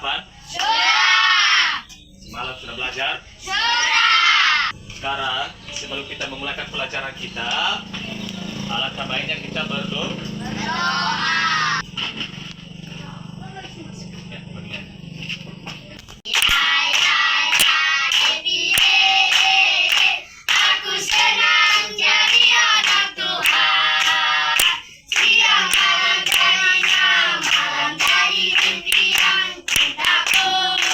Tuhan? Sudah. Semalam sudah belajar? Sudah. Sekarang sebelum kita memulaikan pelajaran kita, alangkah baiknya kita berdoa. Berdoa. Ya, bagian. Aku senang jadi anak Tuhan. Siang malam jadinya, malam jadi impian. Cintaku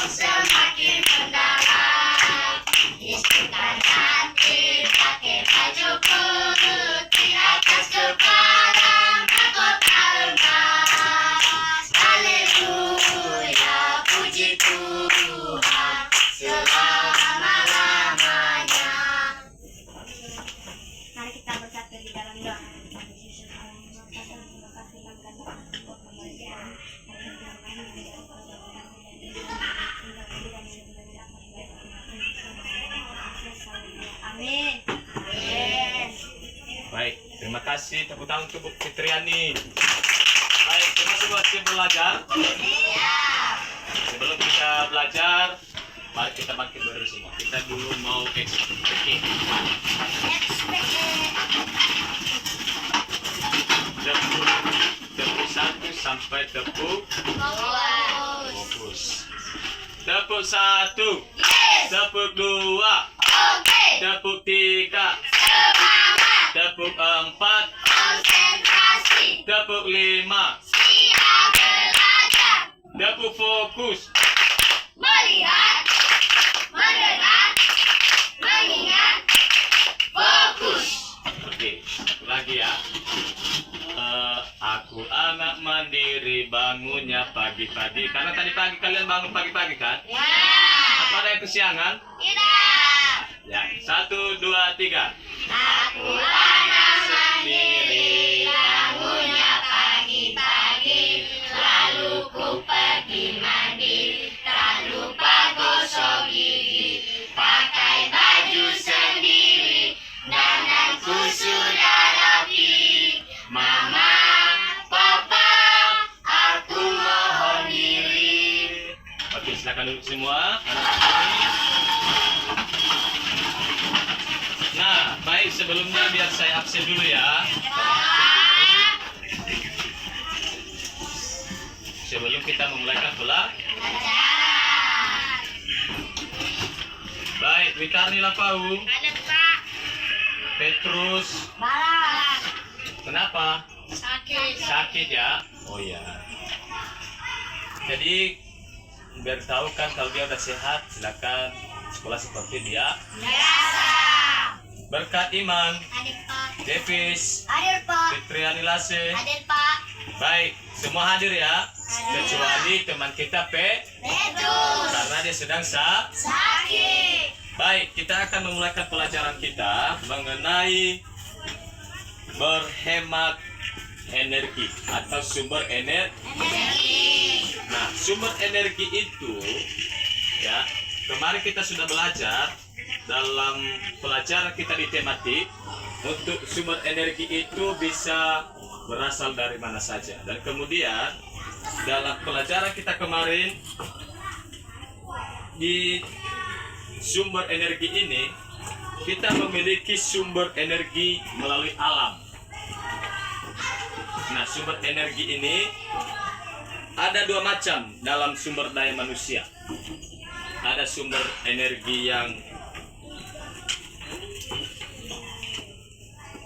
semakin mendalam. Istrikan hati, pakai baju putih atas kepala mahkota emas. Haleluya, puji Tuhan selama-lamanya. Mari kita bersatu di dalam doa. Amin. Amin. Baik, terima kasih. Tepuk tangan untuk Bu Fitriani. Baik, terima kasih buat tim belajar. Siap. Sebelum kita belajar, mari kita bangkit berdiri semua. Kita dulu mau expecting. Tepuk 1 sampai tepuk fokus. Tepuk 1, Yes. tepuk 2, Oke. tepuk 3, Semangat. tepuk 4, Konsentrasi. tepuk 5, Siap belajar. tepuk fokus. Melihat. Mendengar. Mengingat. Fokus. Oke, satu lagi ya. Aku anak mandiri, bangunnya pagi-pagi. Karena tadi pagi kalian bangun pagi-pagi kan? Ya. Apa ada yang kesiangan? Tidak. Ya, 1, 2, 3. Aku anak mandiri, bangunnya pagi-pagi, lalu ku pergi mandi, tak lupa gosok gigi, pakai baju sendiri, dandanku sudah rapi. Mama, Papa, aku mohon diri. Oke, silakan duduk semua. Anak-anak ini. Nah, baik, sebelumnya biar saya absen dulu ya. Sebelum kita memulaikan Belajar. Baik, Witarni Lapau, Ada Pak. Petrus. Balas. Kenapa? Sakit. Sakit ya? Oh ya. Jadi biar tahu kan kalau dia udah sehat, silakan sekolah seperti dia. Biasa. Berkat Iman, Hadir Pak. Devis, Hadir Pak. Fitriani Lase. Hadir Pak. Baik, semua hadir ya. Hadir. Kecuali teman kita Petrus. karena dia sedang Sakit. Baik, kita akan memulaikan pelajaran kita mengenai berhemat energi atau sumber energi. Energi. Nah, sumber energi itu ya, kemarin kita sudah belajar dalam pelajaran kita di tematik untuk sumber energi itu bisa berasal dari mana saja. Dan kemudian dalam pelajaran kita kemarin di sumber energi ini kita memiliki sumber energi melalui alam. Nah, sumber energi ini ada dua macam dalam sumber daya manusia. Ada sumber energi yang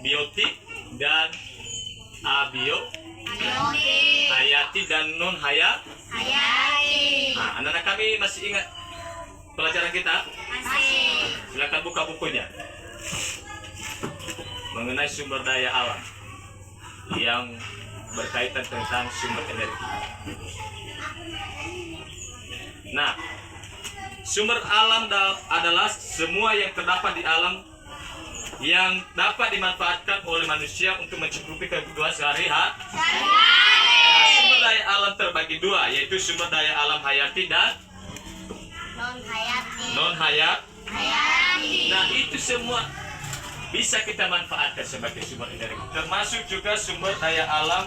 biotik dan abio, Biotik. hayati dan non hayati. Hayati. Nah, anak-anak kami masih ingat pelajaran kita? Masih. Silakan buka bukunya mengenai sumber daya alam yang berkaitan tentang sumber energi. Nah, sumber alam adalah semua yang terdapat di alam yang dapat dimanfaatkan oleh manusia untuk mencukupi kebutuhan sehari-hari. Nah, sumber daya alam terbagi dua, yaitu sumber daya alam hayati dan Non hayati. non hayati. Hayati. Nah, itu semua bisa kita manfaatkan sebagai sumber energi, termasuk juga sumber daya alam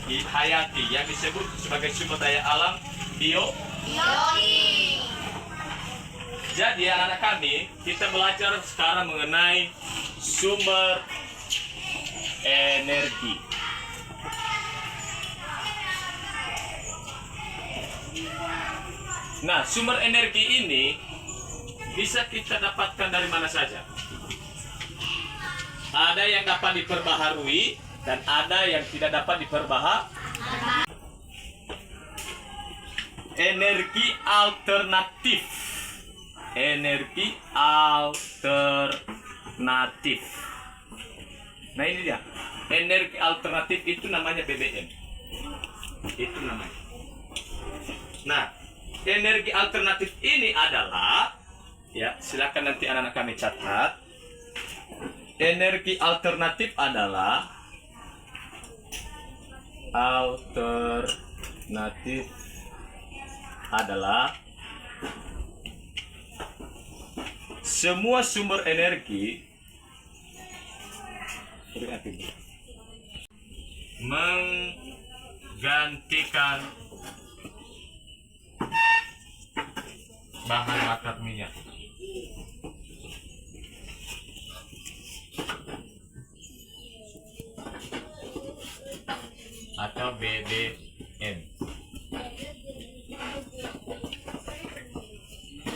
hayati yang disebut sebagai sumber daya alam biotik. Yogi. Jadi anak-anak kami, kita belajar sekarang mengenai sumber energi. Nah, sumber energi ini bisa kita dapatkan dari mana saja. Ada yang dapat diperbaharui dan ada yang tidak dapat diperbaharui. Energi alternatif. Energi alternatif. Nah, ini dia. Energi alternatif itu namanya BBM. Itu namanya. Nah, energi alternatif ini adalah, ya, silakan nanti anak-anak kami catat. Energi alternatif adalah semua sumber energi menggantikan bahan bakar minyak. Atau BBM.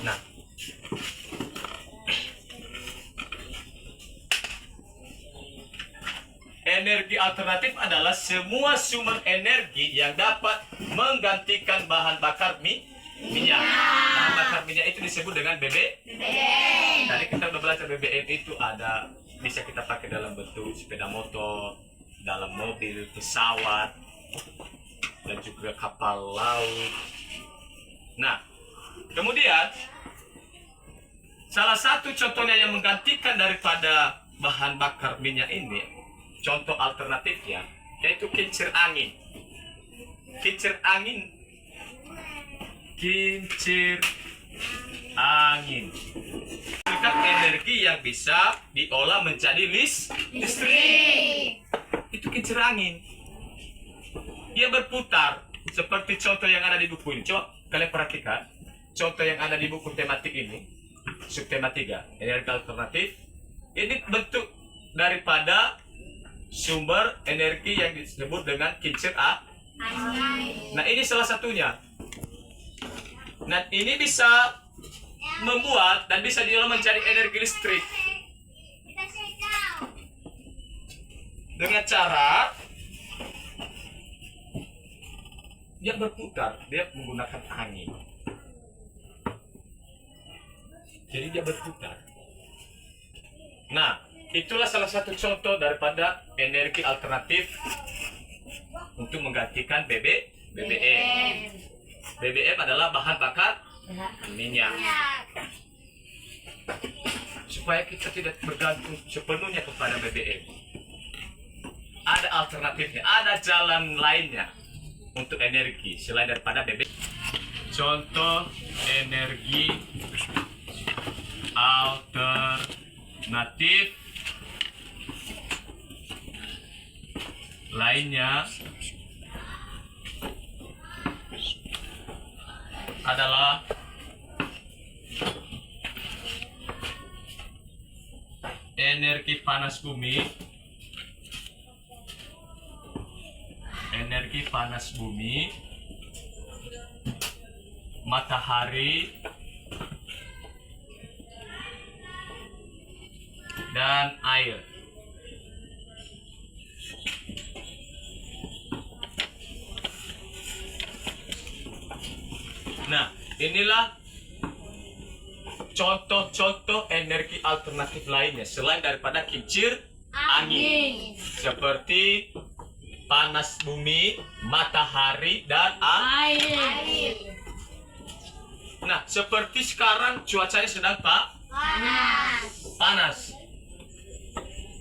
Nah, energi alternatif adalah semua sumber energi yang dapat menggantikan bahan bakar minyak. Bahan bakar minyak itu disebut dengan BBM. Tadi kita udah belajar BBM itu ada, bisa kita pakai dalam bentuk sepeda motor, dalam mobil, pesawat, dan juga kapal laut. Nah, kemudian salah satu contohnya yang menggantikan daripada bahan bakar minyak ini, contoh alternatifnya, yaitu kincir angin. Kincir angin. Menghasilkan energi yang bisa diolah menjadi listrik. Itu kincir angin. Dia berputar seperti contoh yang ada di buku ini. Coba kalian perhatikan contoh yang ada di buku tematik ini, subtema 3, energi alternatif. Ini bentuk daripada sumber energi yang disebut dengan kincir angin. Nah, ini salah satunya. Nah, ini bisa membuat dan bisa diolah menjadi energi listrik dengan cara dia berputar, dia menggunakan angin. Jadi dia berputar. Nah, itulah salah satu contoh daripada energi alternatif untuk menggantikan BBM. BBM adalah bahan bakar minyak. Supaya kita tidak bergantung sepenuhnya kepada BBM. Ada alternatifnya, ada jalan lainnya untuk energi selain daripada BBM. Contoh energi alternatif lainnya adalah energi panas bumi, matahari, dan air. Nah, inilah contoh-contoh energi alternatif lainnya selain daripada kincir angin, seperti panas bumi, matahari, dan air. Nah, seperti sekarang cuacanya sedang panas.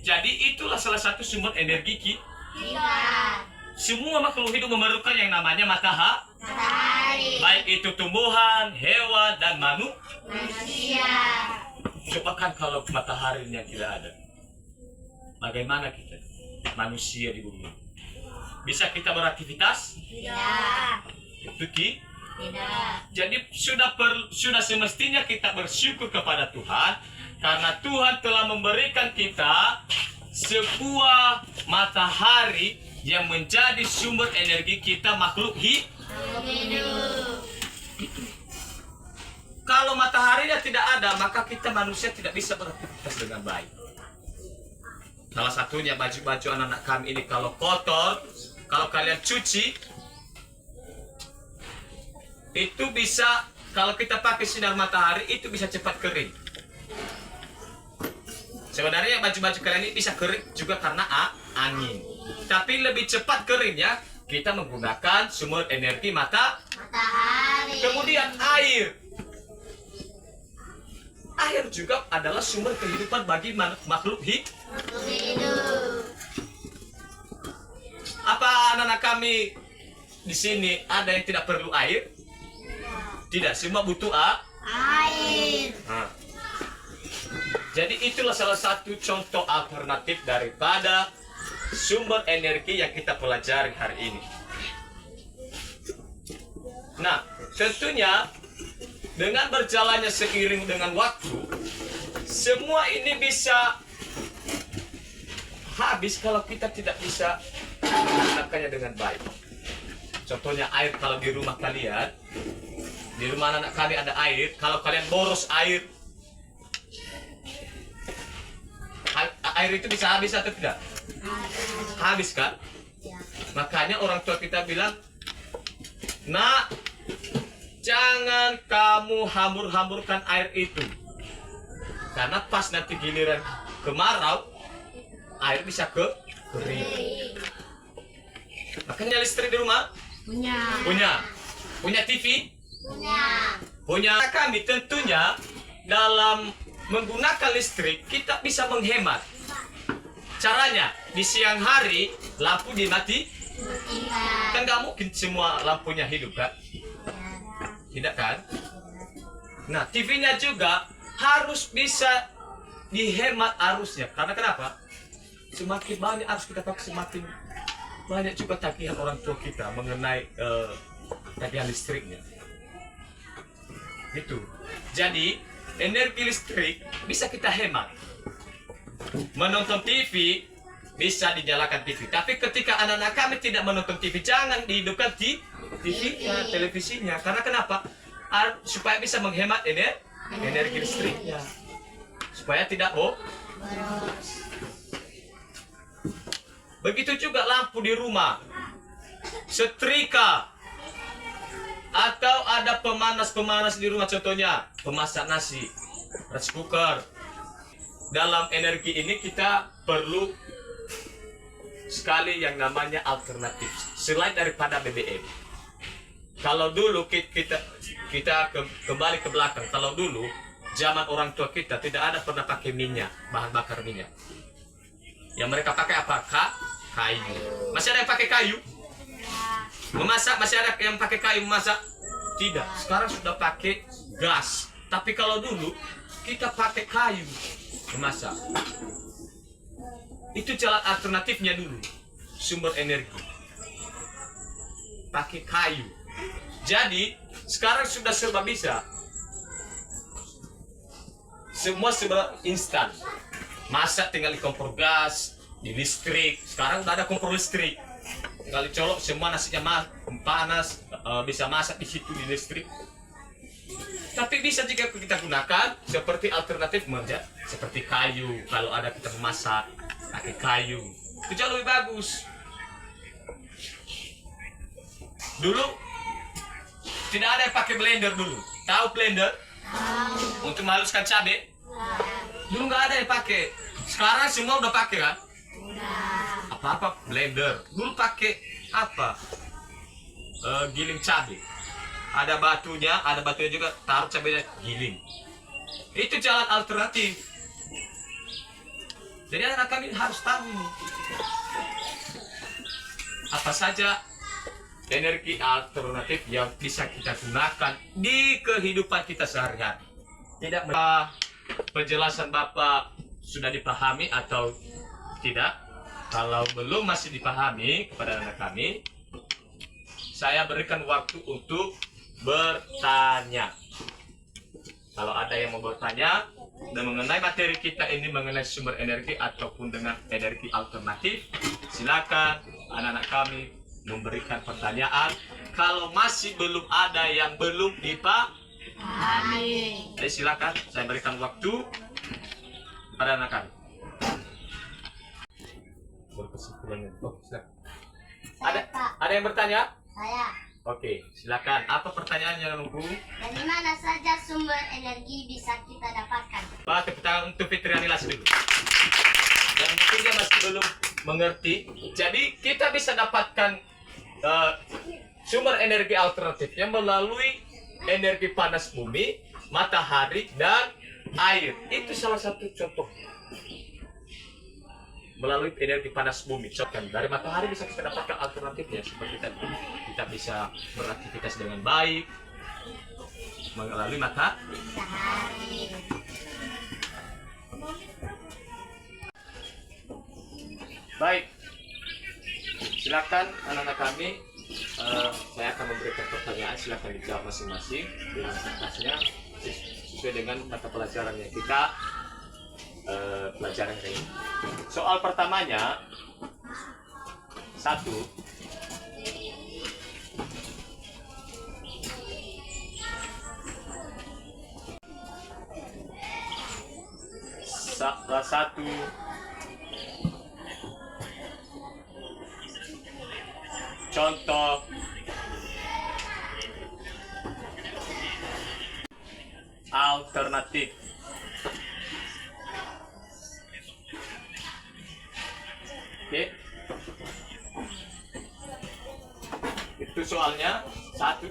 Jadi itulah salah satu sumber energi kita. Semua makhluk hidup memerlukan yang namanya matahari. Baik itu tumbuhan, hewan, dan manusia. Coba kan kalau mataharinya tidak ada, bagaimana kita manusia di bumi? Bisa kita beraktivitas? Tidak. Itu Tidak. Jadi sudah semestinya kita bersyukur kepada Tuhan karena Tuhan telah memberikan kita sebuah matahari yang menjadi sumber energi kita makhluk Hidup. Kalau mataharinya tidak ada, maka kita manusia tidak bisa beraktivitas dengan baik. Salah satunya baju-baju anak-anak kami ini kalau kotor, kalau kalian cuci, itu bisa, kalau kita pakai sinar matahari, itu bisa cepat kering. Sebenarnya baju-baju kalian ini bisa kering juga karena angin. Tapi lebih cepat keringnya, kita menggunakan sumber energi Matahari. Kemudian air. Air juga adalah sumber kehidupan bagi makhluk Hidup. Apa anak-anak kami di sini ada yang tidak perlu air? Tidak, semua butuh Air. Nah. Jadi itulah salah satu contoh alternatif daripada sumber energi yang kita pelajari hari ini. Nah, tentunya dengan berjalannya seiring dengan waktu, semua ini bisa habis kalau kita tidak bisa menggunakannya dengan baik. Contohnya air, kalau di rumah kalian, di rumah anak kami ada air, kalau kalian boros air itu bisa habis atau tidak? Habis kan? Makanya orang tua kita bilang, nak, jangan kamu hambur-hamburkan air itu, karena pas nanti giliran kemarau air bisa kering. Makanya listrik di rumah punya TV punya kami. Tentunya dalam menggunakan listrik kita bisa menghemat. Caranya di siang hari lampu dimati, kan nggak mungkin semua lampunya hidup kan? Tidak kan? Nah, TV-nya juga harus bisa dihemat arusnya. Karena kenapa? Semakin banyak arus kita pakai, semakin banyak juga tagihan orang tua kita mengenai tagihan listriknya. Itu. Jadi, energi listrik bisa kita hemat. Menonton TV bisa dinyalakan TV. Tapi ketika anak-anak kami tidak menonton TV, jangan dihidupkan TV-nya, televisinya. Karena kenapa? Supaya bisa menghemat energi listriknya. Supaya tidak boros. Begitu juga lampu di rumah, setrika, atau ada pemanas-pemanas di rumah, contohnya pemasak nasi, rice cooker. Dalam energi ini kita perlu sekali yang namanya alternatif selain daripada BBM. Kalau dulu kita kembali ke belakang, kalau dulu zaman orang tua kita tidak ada pernah pakai minyak, bahan bakar minyak. Yang mereka pakai apa? Kayu. Masih ada yang pakai kayu? Memasak masih ada yang pakai kayu memasak? Tidak. Sekarang sudah pakai gas. Tapi kalau dulu kita pakai kayu memasak. Itu jalan alternatifnya dulu. Sumber energi. Pakai kayu. Jadi sekarang sudah serba bisa. Semua serba instan. Masak tinggal di kompor gas, di listrik. Sekarang udah ada kompor listrik. Tinggal dicolok, semua nasinya panas, bisa masak di situ di listrik. Tapi bisa juga kita gunakan seperti alternatif seperti kayu. Kalau ada kita memasak pakai kayu, itu jauh lebih bagus. Dulu tidak ada yang pakai blender dulu. Tahu blender? Untuk menghaluskan cabai? Dulu nggak ada yang pakai. Sekarang semua udah pakai kan? Apa-apa blender. Dulu pakai apa? Giling cabai. Ada batunya juga, taruh cabainya, giling. Itu jalan alternatif. Jadi anak kami harus tahu ini. Apa saja energi alternatif yang bisa kita gunakan di kehidupan kita sehari-hari. Tidak penjelasan Bapak sudah dipahami atau tidak? Kalau belum masih dipahami kepada anak kami, saya berikan waktu untuk bertanya. Kalau ada yang mau bertanya dan mengenai materi kita ini mengenai sumber energi ataupun dengan energi alternatif, silakan anak-anak kami memberikan pertanyaan. Kalau masih belum ada yang belum Amin. jadi silakan saya berikan waktu pada anak kami. Berkesimpulannya. Oh, silakan. Saya, Pak. Ada yang bertanya? Saya. Oke, silakan. Apa pertanyaannya, Nunggu? Dari mana saja sumber energi bisa kita dapatkan? Pak, tepuk tangan untuk Fitriani Las dulu. Dan mungkin dia masih belum mengerti. Jadi kita bisa dapatkan sumber energi alternatifnya melalui energi panas bumi, matahari, dan air. Itu salah satu contoh. Melalui energi panas bumi. Contohnya dari matahari bisa kita dapatkan alternatifnya seperti tadi. Kita bisa beraktivitas dengan baik melalui Matahari. Baik. Silakan anak-anak kami. Saya akan memberikan pertanyaan. Silakan dijawab masing-masing dengan kertasnya sesuai dengan mata pelajaran yang kita pelajaran ini. Soal pertamanya 1. Satu contoh alternatif. Oke. Itu soalnya satu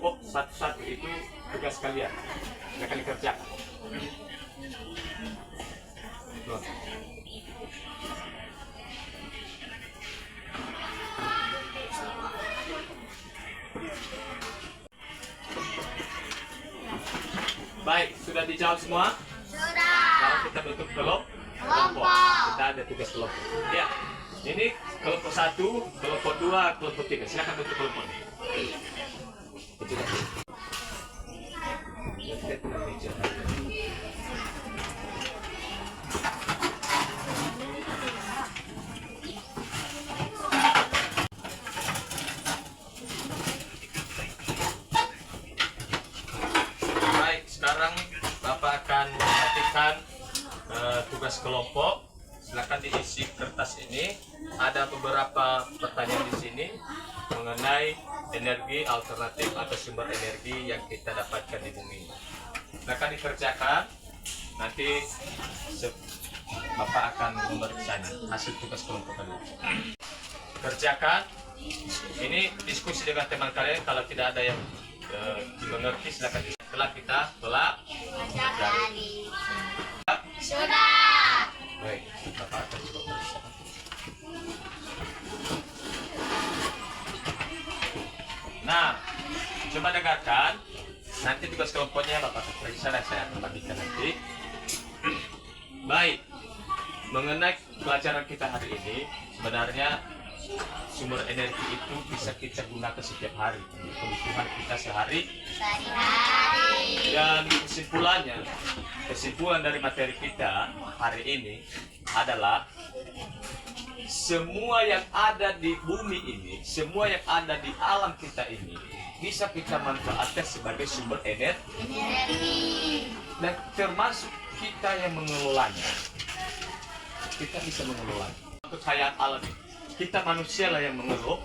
itu tugas kalian. Akan dikerjakan. Loh. Baik, sudah dijawab semua? Sudah. Sekarang kita bentuk kelompok. Kita ada tugas kelompok. Ya, ini kelompok 1, kelompok 2, kelompok 3. Silakan bentuk kelompok. Baik, sekarang Bapak akan memperhatikan tugas kelompok. Silakan diisi kertas ini. Ada beberapa pertanyaan di sini mengenai energi alternatif atau sumber energi yang kita dapatkan di bumi. Silakan dikerjakan. Nanti Bapak akan memeriksanya hasil tugas kelompok tadi. Kerjakan. Ini diskusi dengan teman kalian. Kalau tidak ada yang dimengerti, silakan. Setelah kita telah Matahari. Sudah. baik, Bapak akan coba periksa. Nah, coba dengarkan. Nanti tugas kelompoknya Bapak akan periksa dan saya akan bagikan nanti. Baik, mengenai pelajaran kita hari ini, sebenarnya sumber energi itu bisa kita gunakan setiap hari untuk kebutuhan kita sehari. Dan kesimpulan dari materi kita hari ini adalah semua yang ada di bumi ini, semua yang ada di alam kita ini bisa kita manfaatkan sebagai sumber energi dan termasuk kita yang mengelolanya. Kita bisa mengelolanya. Untuk hayat alam ini, kita manusia lah yang mengelola.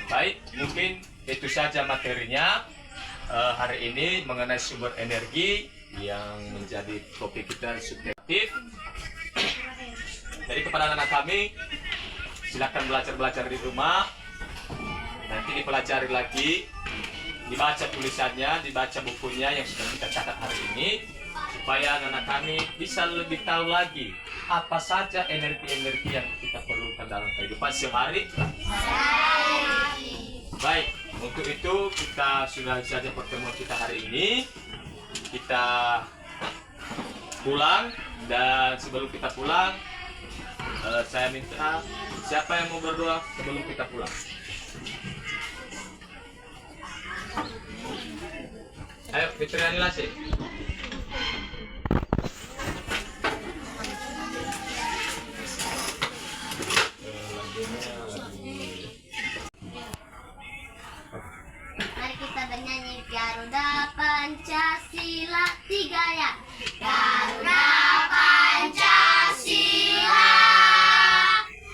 Baik, mungkin itu saja materinya hari ini mengenai sumber energi yang menjadi topik kita subjektif. Jadi kepada anak-anak kami, silakan belajar di rumah. Nanti dipelajari lagi, dibaca tulisannya, dibaca bukunya yang sudah kita catat hari ini, supaya anak-anak kami bisa lebih tahu lagi apa saja energi-energi yang kita perlukan dalam kehidupan sehari. Baik, untuk itu kita sudah saja pertemuan kita hari ini. Kita pulang, dan sebelum kita pulang, saya minta siapa yang mau berdoa sebelum kita pulang. Fitriani Lase. Mari kita bernyanyi Garuda Pancasila 3 ya. Garuda Pancasila,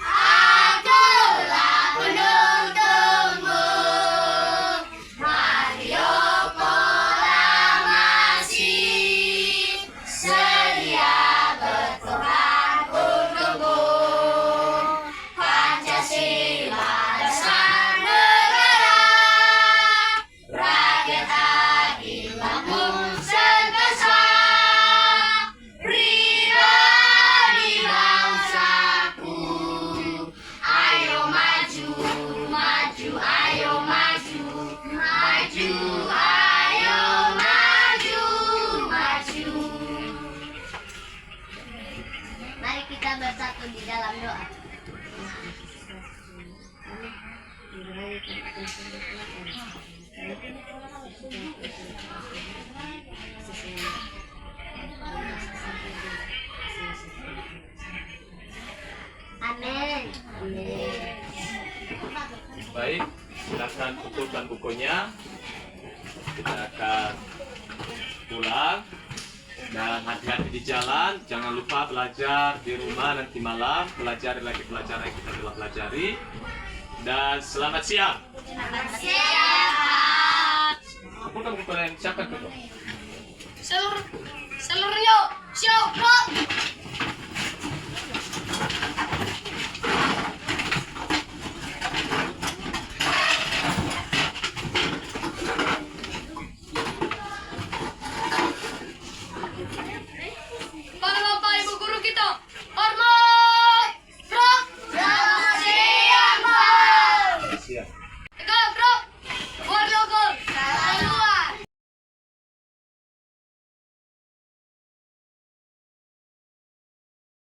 akulah penuntungmu. Mario proklamasi, sedia berkorban untukmu. Pancasila dasar negara, rakyat adil makmur sentosa, pribadi bangsaku. Ayo maju, maju, ayo maju, maju, ayo maju, maju. Mari kita bersatu di dalam doa. Amin. Baik, silakan kumpulkan bukunya. Kita akan pulang dan hati-hati di jalan. Jangan lupa belajar di rumah nanti malam. Pelajari lagi pelajaran yang kita telah pelajari. Dan selamat siang. Selamat siang. Kumpulkan buku lain. Siapkan dulu. Seluruhnya siap.